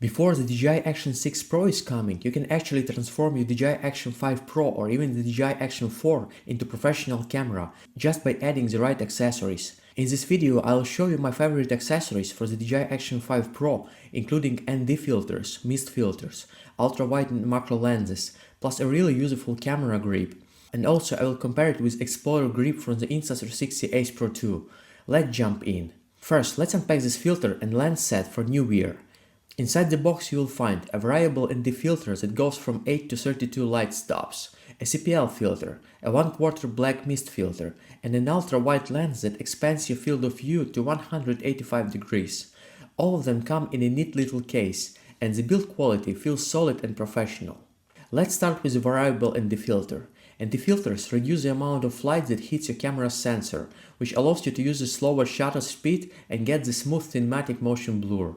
Before the DJI Action 6 Pro is coming, you can actually transform your DJI Action 5 Pro or even the DJI Action 4 into professional camera just by adding the right accessories. In this video, I'll show you my favorite accessories for the DJI Action 5 Pro, including ND filters, mist filters, ultra-wide and macro lenses, plus a really useful camera grip. And also I will compare it with Explorer grip from the Insta360 Ace Pro 2. Let's jump in. First, let's unpack this filter and lens set for NEEWER. Inside the box you will find a variable ND filter that goes from 8 to 32 light stops, a CPL filter, a 1/4 black mist filter, and an ultra-wide lens that expands your field of view to 185 degrees. All of them come in a neat little case, and the build quality feels solid and professional. Let's start with the variable ND filter. ND filters reduce the amount of light that hits your camera's sensor, which allows you to use a slower shutter speed and get the smooth cinematic motion blur.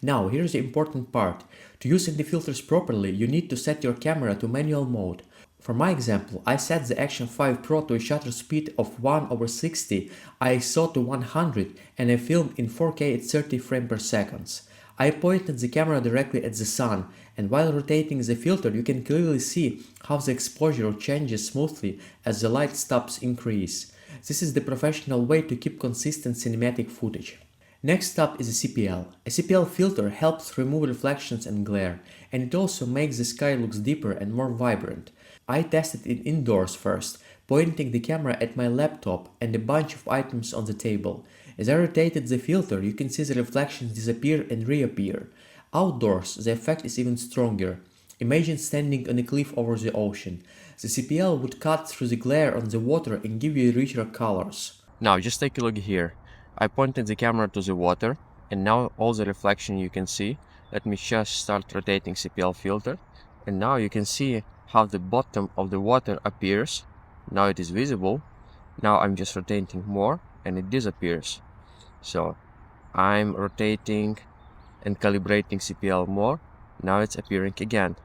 Now, here's the important part. To use ND filters properly, you need to set your camera to manual mode. For my example, I set the Action 5 Pro to a shutter speed of 1/60, ISO to 100, and I filmed in 4K at 30 frames per second. I pointed the camera directly at the sun, and while rotating the filter you can clearly see how the exposure changes smoothly as the light stops increase. This is the professional way to keep consistent cinematic footage. Next up is a CPL. A CPL filter helps remove reflections and glare, and it also makes the sky look deeper and more vibrant. I tested it indoors first, pointing the camera at my laptop and a bunch of items on the table. As I rotated the filter, you can see the reflections disappear and reappear. Outdoors, the effect is even stronger. Imagine standing on a cliff over the ocean. The CPL would cut through the glare on the water and give you richer colors. Now just take a look here. I pointed the camera to the water, and now all the reflection you can see. Let me just start rotating CPL filter, and now you can see how the bottom of the water appears. Now it is visible. Now I'm just rotating more and it disappears. So I'm rotating and calibrating CPL more. Now it's appearing again.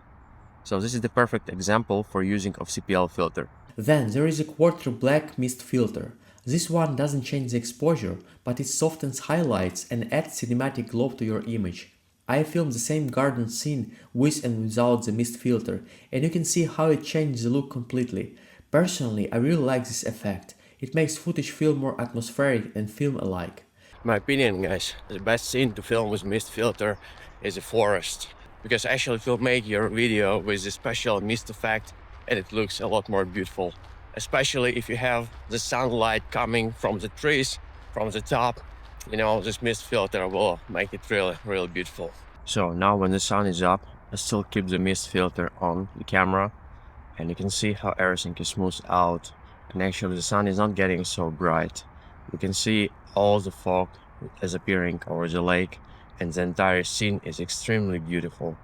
So this is the perfect example for using of CPL filter. Then there is a 1/4 black mist filter. This one doesn't change the exposure, but it softens highlights and adds cinematic glow to your image. I filmed the same garden scene with and without the mist filter, and you can see how it changes the look completely. Personally, I really like this effect. It makes footage feel more atmospheric and film-alike. My opinion, guys, the best scene to film with mist filter is a forest, because actually it will make your video with a special mist effect and it looks a lot more beautiful. Especially if you have the sunlight coming from the trees, from the top, this mist filter will make it really beautiful. So now when the sun is up, I still keep the mist filter on the camera, and you can see how everything is smoothed out, and actually the sun is not getting so bright. You can see all the fog is appearing over the lake, and the entire scene is extremely beautiful.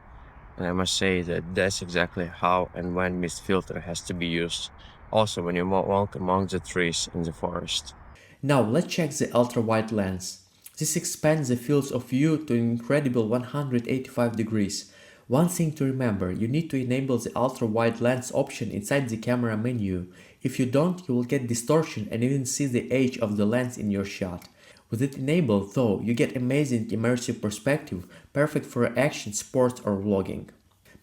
And I must say that that's exactly how and when mist filter has to be used. Also when you walk among the trees in the forest. Now let's check the ultra-wide lens. This expands the fields of view to an incredible 185 degrees. One thing to remember, you need to enable the ultra-wide lens option inside the camera menu. If you don't, you will get distortion and even see the edge of the lens in your shot. With it enabled though, you get amazing immersive perspective, perfect for action, sports or vlogging.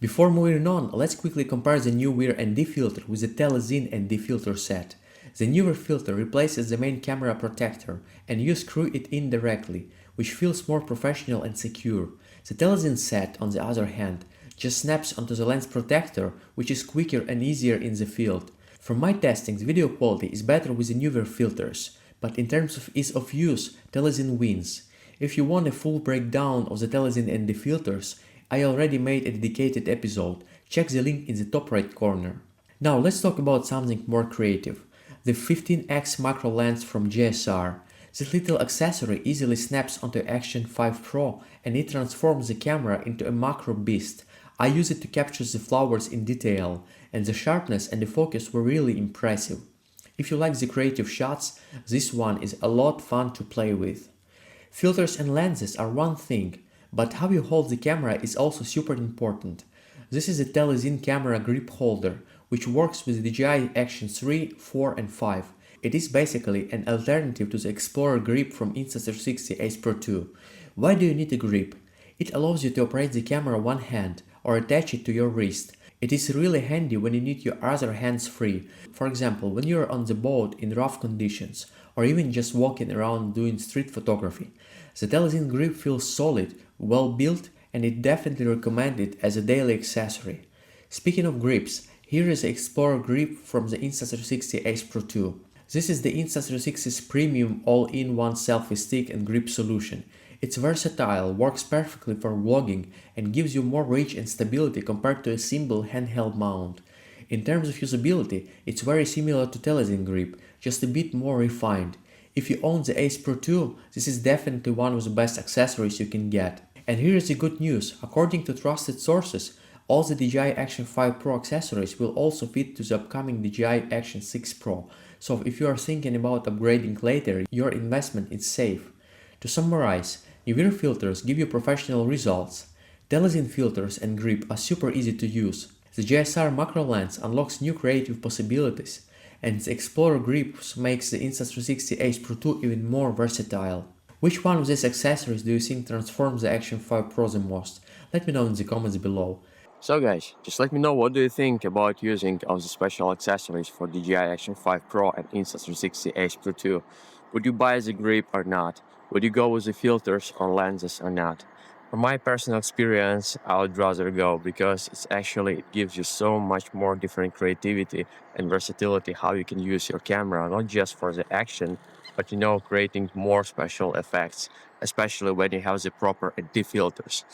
Before moving on, let's quickly compare the NEEWER ND filter with the TELESIN ND Filter Set. The NEEWER filter replaces the main camera protector, and you screw it in directly, which feels more professional and secure. The TELESIN set, on the other hand, just snaps onto the lens protector, which is quicker and easier in the field. From my testing, the video quality is better with the NEEWER filters, but in terms of ease of use, TELESIN wins. If you want a full breakdown of the TELESIN ND filters, I already made a dedicated episode. Check the link in the top right corner. Now let's talk about something more creative. The 15x macro lens from GSR. This little accessory easily snaps onto Action 5 Pro and it transforms the camera into a macro beast. I use it to capture the flowers in detail, and the sharpness and the focus were really impressive. If you like the creative shots, this one is a lot fun to play with. Filters and lenses are one thing, but how you hold the camera is also super important. This is a TELESIN camera grip holder, which works with the DJI Action 3, 4 and 5. It is basically an alternative to the Explorer grip from Insta360 Ace Pro 2. Why do you need a grip? It allows you to operate the camera one hand or attach it to your wrist. It is really handy when you need your other hands free. For example, when you are on the boat in rough conditions or even just walking around doing street photography. The TELESIN grip feels solid, well built, and it definitely recommend it as a daily accessory. Speaking of grips, here is the Explorer grip from the Insta360 Ace Pro 2. This is the Insta360's premium all-in-one selfie stick and grip solution. It's versatile, works perfectly for vlogging, and gives you more reach and stability compared to a simple handheld mount. In terms of usability, it's very similar to TELESIN grip, just a bit more refined. If you own the Ace Pro 2, this is definitely one of the best accessories you can get. And here is the good news, according to trusted sources, all the DJI Action 5 Pro accessories will also fit to the upcoming DJI Action 6 Pro, so if you are thinking about upgrading later, your investment is safe. To summarize, NEEWER filters give you professional results. TELESIN filters and grip are super easy to use. The GSR macro lens unlocks new creative possibilities, and the Explorer grip makes the Insta360 Ace Pro 2 even more versatile. Which one of these accessories do you think transforms the Action 5 Pro the most? Let me know in the comments below. So guys, just let me know what do you think about using of the special accessories for DJI Action 5 Pro and Insta360 Ace Pro 2. Would you buy the grip or not? Would you go with the filters or lenses or not? From my personal experience, I would rather go because it gives you so much more different creativity and versatility how you can use your camera, not just for the action, but creating more special effects, especially when you have the proper ND filters.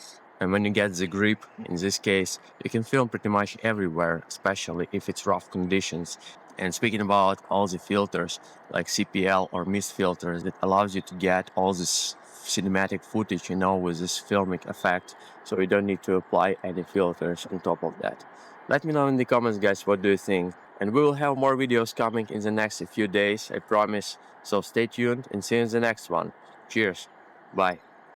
And when you get the grip, in this case, you can film pretty much everywhere, especially if it's rough conditions. And speaking about all the filters, like CPL or mist filters, that allows you to get all this cinematic footage, with this filmic effect, so you don't need to apply any filters on top of that. Let me know in the comments, guys, what do you think? And we will have more videos coming in the next few days, I promise. So stay tuned and see you in the next one. Cheers. Bye.